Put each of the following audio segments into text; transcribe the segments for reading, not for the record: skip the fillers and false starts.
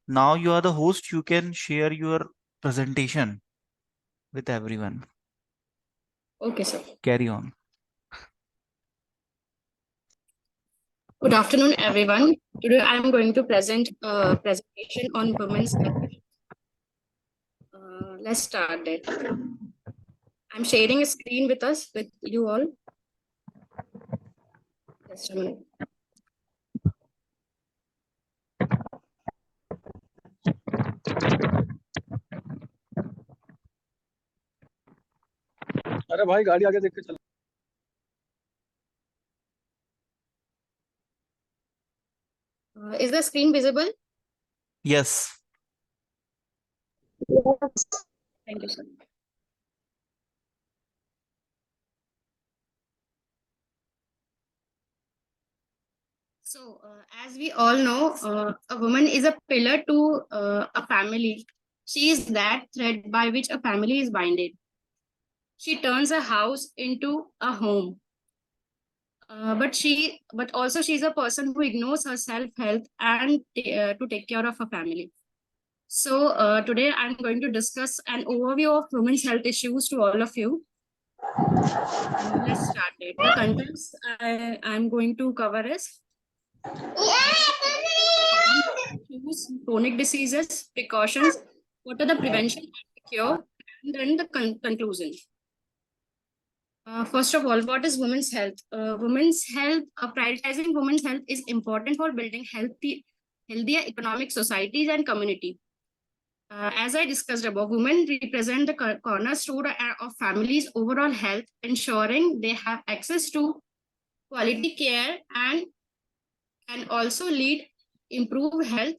Now you are the host. You can share your presentation with everyone. Okay, sir. Carry on. Good afternoon, everyone. Today I am going to present a presentation on women's health. Let's start it. I'm sharing a screen with you all. Just a minute. अरे भाई गाड़ी आगे देख के चल। Is the screen visible? Yes. Yes. Thank you, sir. So, as we all know, a woman is a pillar to a family. She is that thread by which a family is binded. She turns a house into a home. But also she's a person who ignores her self-health and to take care of her family. So today I'm going to discuss an overview of women's health issues to all of you. Let's start it. The contents I'm going to cover is chronic diseases, precautions, what are the prevention and cure, and then the conclusion. First of all, what is women's health? Prioritizing women's health is important for building healthier economic societies and community. As I discussed above, women represent the cornerstone of families' overall health, ensuring they have access to quality care and can also lead improved health.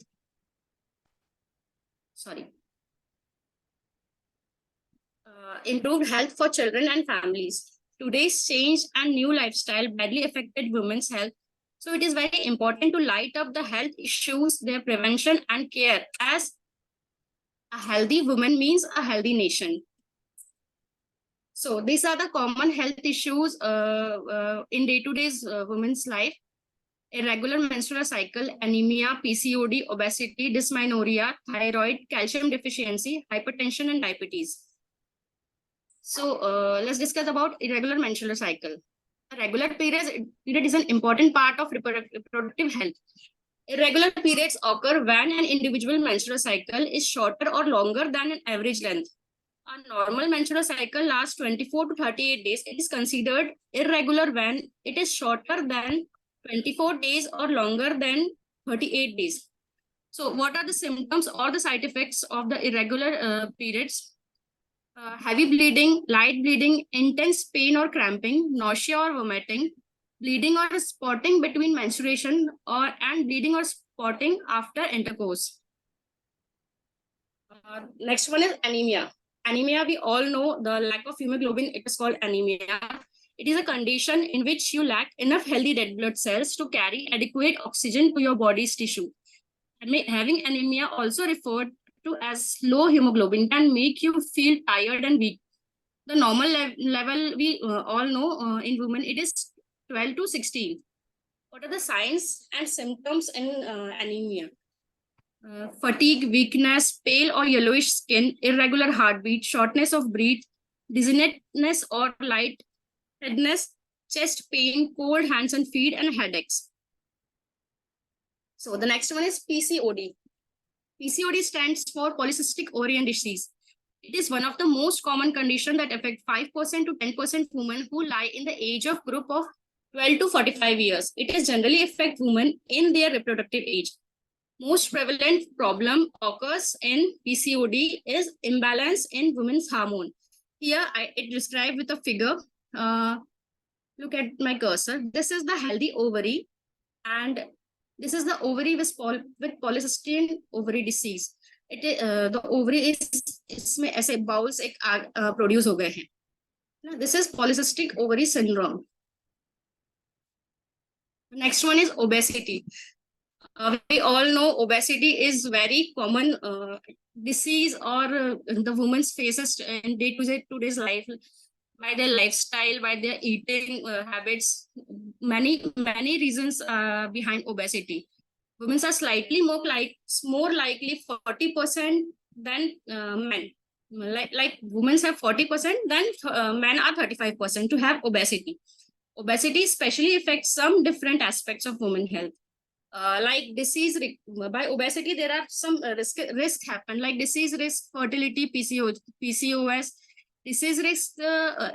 Improved health for children and families. Today's change and new lifestyle badly affected women's health. So it is very important to light up the health issues, their prevention and care, as a healthy woman means a healthy nation. So these are the common health issues in day-to-day women's life. Irregular menstrual cycle, anemia, PCOD, obesity, dysmenorrhea, thyroid, calcium deficiency, hypertension, and diabetes. So let's discuss about irregular menstrual cycle. A regular period is an important part of reproductive health. Irregular periods occur when an individual menstrual cycle is shorter or longer than an average length. A normal menstrual cycle lasts 24 to 38 days. It is considered irregular when it is shorter than 24 days or longer than 38 days. So what are the symptoms or the side effects of the irregular periods? Heavy bleeding, light bleeding, intense pain or cramping, nausea or vomiting, bleeding or spotting between menstruation and bleeding or spotting after intercourse. Next one is anemia. Anemia, we all know the lack of hemoglobin, it is called anemia. It is a condition in which you lack enough healthy red blood cells to carry adequate oxygen to your body's tissue. Having anemia, also referred to as low hemoglobin, can make you feel tired and weak. The normal level we all know in women, it is 12 to 16. What are the signs and symptoms in anemia? Fatigue, weakness, pale or yellowish skin, irregular heartbeat, shortness of breath, dizziness or lightheadedness, chest pain, cold hands and feet, and headaches. So the next one is PCOD. PCOD stands for polycystic ovarian disease. It is one of the most common conditions that affect 5% to 10% women who lie in the age of group of 12 to 45 years. It is generally affect women in their reproductive age. Most prevalent problem occurs in PCOD is imbalance in women's hormone. Here it described with a figure. Look at my cursor. This is the healthy ovary, and this is the ovary with polycystic ovary disease. The ovary is इसमें ऐसे bowls एक produce हो गए हैं. This is polycystic ovary syndrome. Next one is obesity. We all know obesity is very common disease or the woman's faces in today's life by their lifestyle, by their eating habits. Many reasons behind obesity. Women are slightly more likely 40% than men. Like women have 40%, then men are 35% to have obesity. Obesity especially affects some different aspects of women health. Like by obesity, there are some risk happen, like disease risk, fertility, PCOS. Disease risks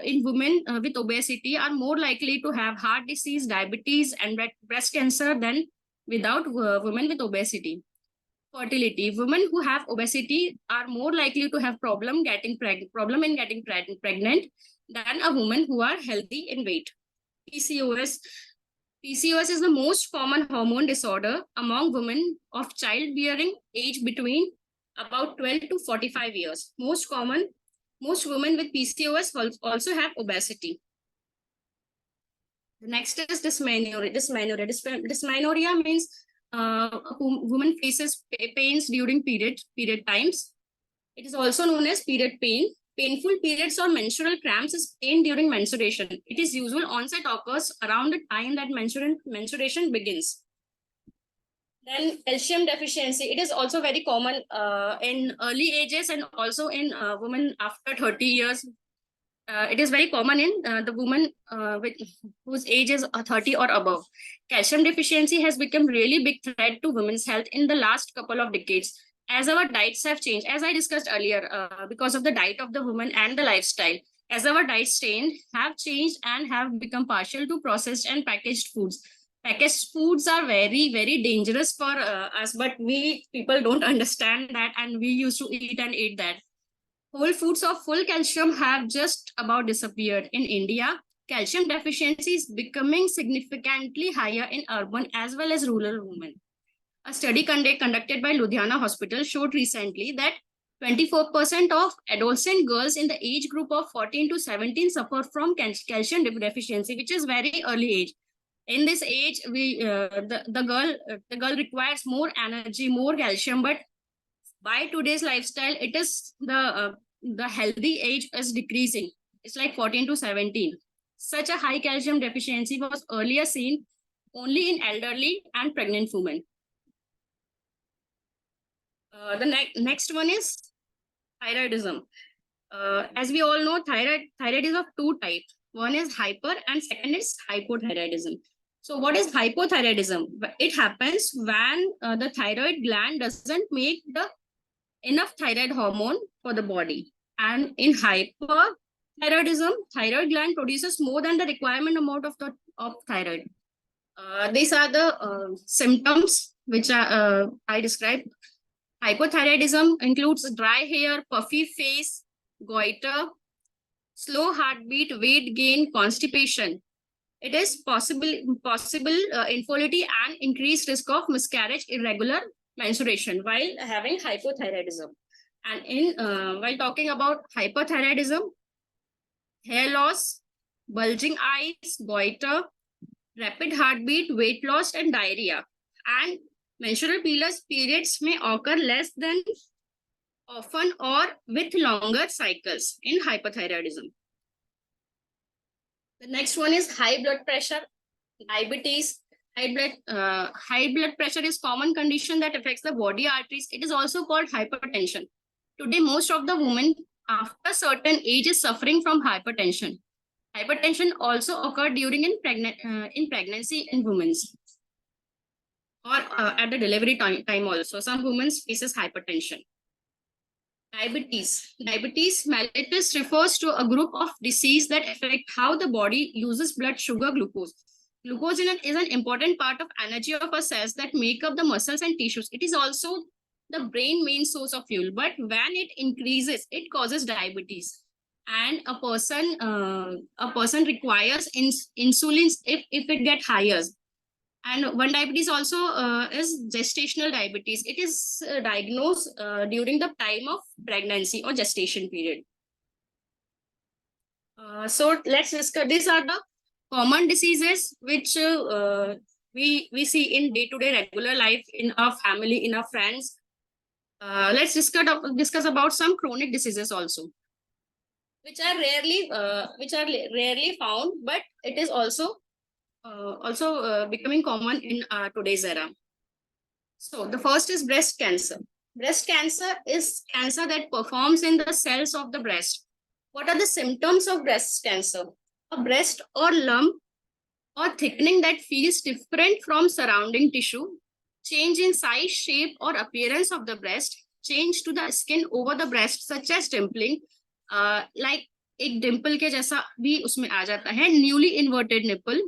in women with obesity are more likely to have heart disease, diabetes, and breast cancer than without women with obesity. Fertility. Women who have obesity are more likely to have problem in getting pregnant than a woman who are healthy in weight. PCOS. PCOS is the most common hormone disorder among women of childbearing age between about 12 to 45 years. Most women with PCOS also have obesity. The next is dysmenorrhea. Dysmenorrhea means a woman faces pains during period times. It is also known as period pain. Painful periods or menstrual cramps is pain during menstruation. It is usual onset occurs around the time that menstruation begins. Then calcium deficiency. It is also very common in early ages and also in women after 30 years. It is very common in the woman whose age is 30 or above. Calcium deficiency has become really big threat to women's health in the last couple of decades, as our diets have changed, as I discussed earlier, because of the diet of the woman and the lifestyle. As our diets have changed and have become partial to processed and packaged foods. Packaged foods are very, very dangerous for us, but we people don't understand that, and we used to eat and eat that. Whole foods of full calcium have just about disappeared in India. Calcium deficiency is becoming significantly higher in urban as well as rural women. A study conducted by Ludhiana Hospital showed recently that 24% of adolescent girls in the age group of 14 to 17 suffer from calcium deficiency, which is very early age. In this age, the girl requires more energy, more calcium, but by today's lifestyle, it is the healthy age is decreasing. It's like 14 to 17. Such a high calcium deficiency was earlier seen only in elderly and pregnant women. The next one is thyroidism. As we all know, thyroid is of two types. One is hyper and second is hypothyroidism. So what is hypothyroidism? It happens when the thyroid gland doesn't make the enough thyroid hormone for the body. And in hyperthyroidism, thyroid gland produces more than the requirement amount of thyroid. These are the symptoms which I described. Hypothyroidism includes dry hair, puffy face, goiter, slow heartbeat, weight gain, constipation. It is possible infertility and increased risk of miscarriage, irregular menstruation while having hypothyroidism. And in while talking about hyperthyroidism, hair loss, bulging eyes, goiter, rapid heartbeat, weight loss, and diarrhea. And menstrual periods may occur less than often or with longer cycles in hypothyroidism. The next one is high blood pressure, diabetes. High blood pressure is common condition that affects the body arteries. It is also called hypertension. Today, most of the women after certain age is suffering from hypertension. Hypertension also occurred during in pregnancy in women, or at the delivery time also. Some women faces hypertension. Diabetes mellitus refers to a group of disease that affect how the body uses blood sugar glucose. Glucose is an important part of energy of our cells that make up the muscles and tissues. It is also the brain main source of fuel, but when it increases, it causes diabetes. And a person requires insulin if it get higher. And one diabetes also is gestational diabetes. It is diagnosed during the time of pregnancy or gestation period. So let's discuss. These are the common diseases which we see in day-to-day regular life in our family, in our friends. Let's discuss about some chronic diseases also, which are rarely found, but it is also becoming common in today's era. So the first is breast cancer. Breast cancer is cancer that performs in the cells of the breast. What are the symptoms of breast cancer? A breast or lump or thickening that feels different from surrounding tissue, change in size, shape, or appearance of the breast, change to the skin over the breast, such as dimpling, like एक dimple के जैसा भी उसमें आ जाता है, newly inverted nipple,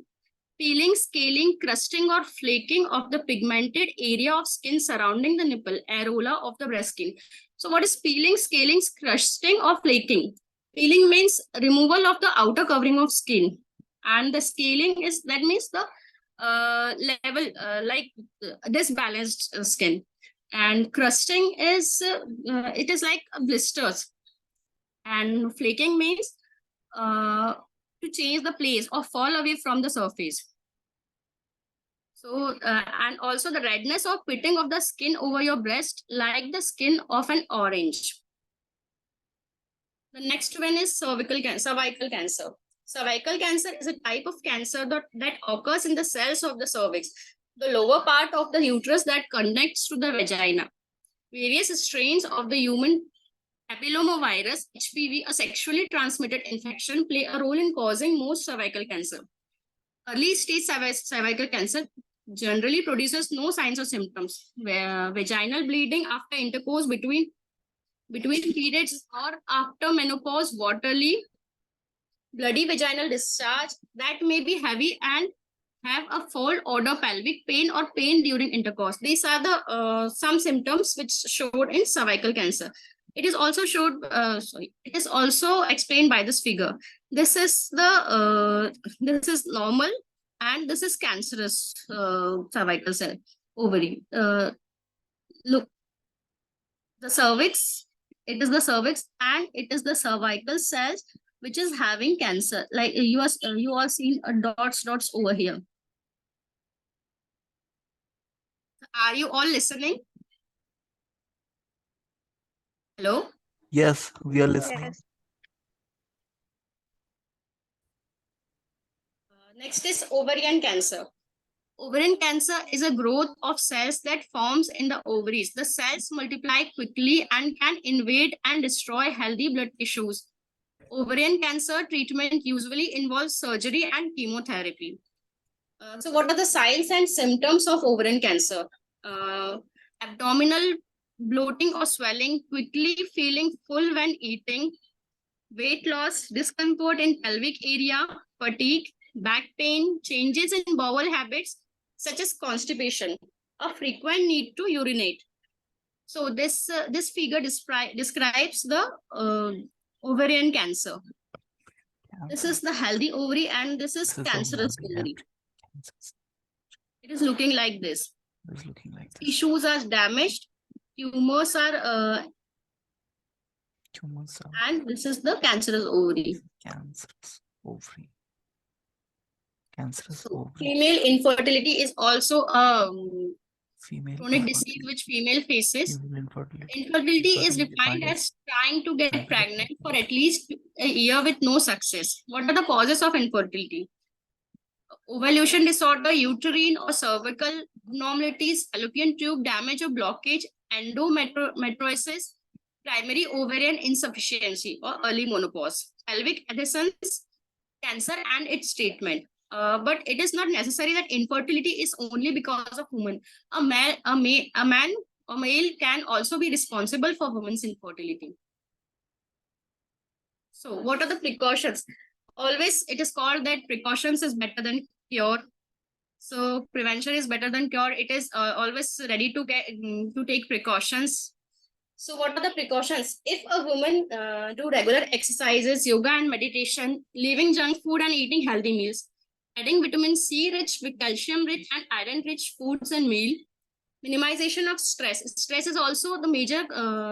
peeling, scaling, crusting, or flaking of the pigmented area of skin surrounding the nipple, areola of the breast skin. So what is peeling, scaling, crusting, or flaking? Peeling means removal of the outer covering of skin, and the scaling is, that means the level, like disbalanced skin, and crusting is it is like blisters, and flaking means to change the place or fall away from the surface. So and also the redness or pitting of the skin over your breast, like the skin of an orange. The next one is cervical cancer. Cervical cancer is a type of cancer that occurs in the cells of the cervix, the lower part of the uterus that connects to the vagina. Various strains of the human papillomavirus, HPV, a sexually transmitted infection, play a role in causing most cervical cancer. Early stage cervical cancer generally produces no signs or symptoms, where vaginal bleeding after intercourse between periods or after menopause, watery, bloody vaginal discharge that may be heavy and have a fold order pelvic pain or pain during intercourse. These are the some symptoms which showed in cervical cancer. It is also showed, it is also explained by this figure. This is this is normal and this is cancerous cervical cell ovary. Look, the cervix, it is the cervix and it is the cervical cells which is having cancer. Like you are seeing a dots over here. Are you all listening? Hello? Yes, we are listening. Yes. Next is ovarian cancer. Ovarian cancer is a growth of cells that forms in the ovaries. The cells multiply quickly and can invade and destroy healthy blood tissues. Ovarian cancer treatment usually involves surgery and chemotherapy. So what are the signs and symptoms of ovarian cancer? Abdominal bloating or swelling, quickly feeling full when eating, weight loss, discomfort in pelvic area, fatigue, back pain, changes in bowel habits such as constipation, a frequent need to urinate. So this figure describes the ovarian cancer. This is the healthy ovary and this is cancerous ovary. It is looking like this. It is looking like this. Tissues are damaged, tumors are, Tumors are and this is the cancerous ovary. cancerous ovary. Cancerous So, ovary. female infertility is also a Female chronic disease infertility. which female faces. Female infertility. Infertility is Infertility defined defined as trying to get trying to get pregnant for pregnant. at least a year with no success. What are the causes of infertility? Ovulation disorder, uterine or cervical abnormalities, fallopian tube damage or blockage, endometriosis, primary ovarian insufficiency or early menopause, pelvic adhesions, cancer and its treatment. But it is not necessary that infertility is only because of women. A man or male can also be responsible for women's infertility. So what are the precautions? Always it is called that precautions is better than cure. So prevention is better than cure. It is always ready to take precautions. So what are the precautions? If a woman do regular exercises, yoga and meditation, leaving junk food and eating healthy meals, adding vitamin C rich, with calcium rich and iron rich foods and meal, minimization of stress. Stress is also the major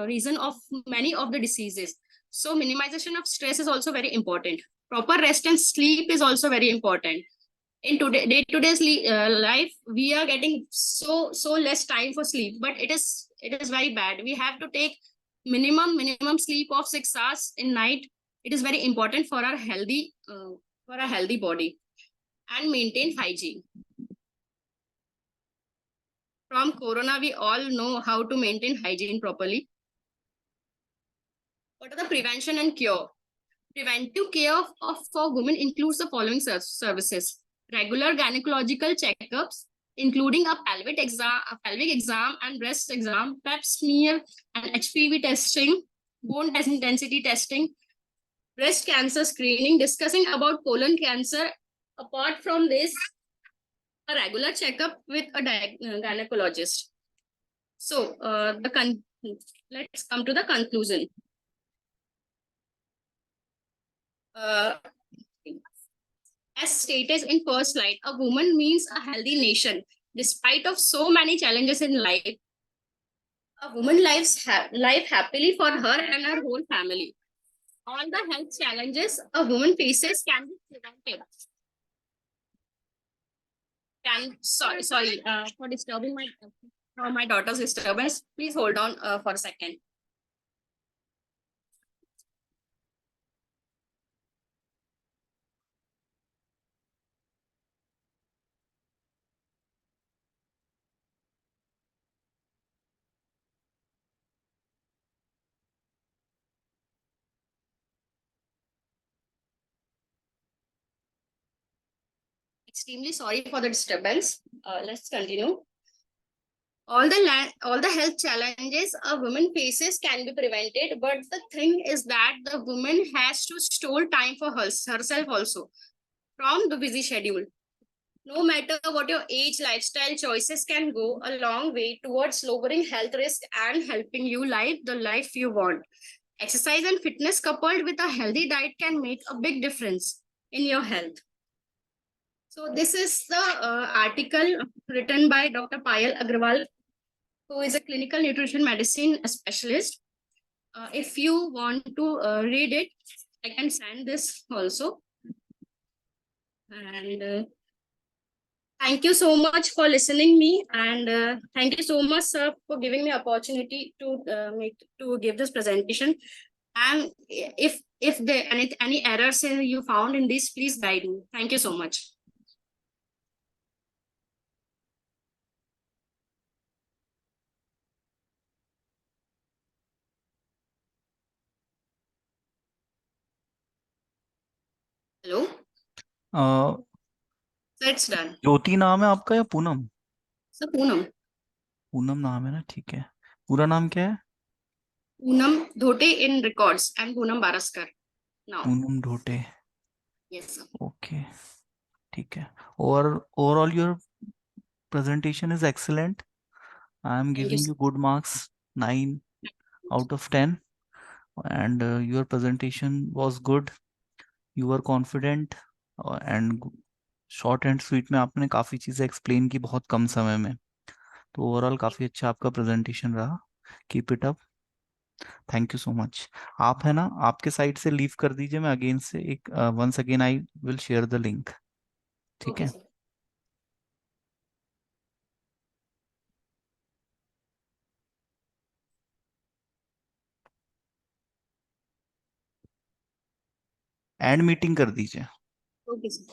reason of many of the diseases. So minimization of stress is also very important. Proper rest and sleep is also very important. In day-to-day life, we are getting so less time for sleep, but it is very bad. We have to take minimum sleep of 6 hours in night. It is very important for our healthy body, and maintain hygiene. From Corona, we all know how to maintain hygiene properly. What are the prevention and cure? Preventive care for women includes the following services: regular gynecological checkups, including a pelvic exam and breast exam, pap smear and HPV testing, bone density testing, breast cancer screening, discussing about colon cancer. Apart from this, a regular checkup with a gynecologist. So, let's come to the conclusion. As stated in first slide, a woman means a healthy nation. Despite of so many challenges in life, a woman life happily for her and her whole family. All the health challenges a woman faces can be prevented. Sorry for disturbing my daughter's disturbance. Please hold on for a second. Extremely sorry for the disturbance. Let's continue. All the health challenges a woman faces can be prevented, but the thing is that the woman has to store time for herself also from the busy schedule. No matter what your age, lifestyle choices can go a long way towards lowering health risk and helping you live the life you want. Exercise and fitness coupled with a healthy diet can make a big difference in your health. So this is the article written by Dr. Payal Agrawal, who is a clinical nutrition medicine specialist. If you want to read it, I can send this also. And thank you so much for listening me, and thank you so much, sir, for giving me opportunity to give this presentation. And if there any errors you found in this, please guide me. Thank you so much. Hello, so it's done. ज्योति नाम है आपका या Poonam? So Poonam Poonam नाम है ना, ठीक है. पूरा नाम क्या है? Dhote in records and Poonam Baraskar now. Poonam Dhote. Yes, sir. Okay, ठीक है. और overall your presentation is excellent. I am Thank you, giving sir. you good marks, 9 out of 10, and your presentation was good. You were confident and short and sweet में आपने काफ़ी चीज़ें explain की बहुत कम समय में. तो ओवरऑल काफ़ी अच्छा आपका प्रेजेंटेशन रहा. Keep it up. Thank you so much. आप है ना, आपके साइड से लीव कर दीजिए. मैं अगेन से एक once again I will share the link. ठीक Okay, है. sir. एंड मीटिंग कर दीजिए. Okay, sir.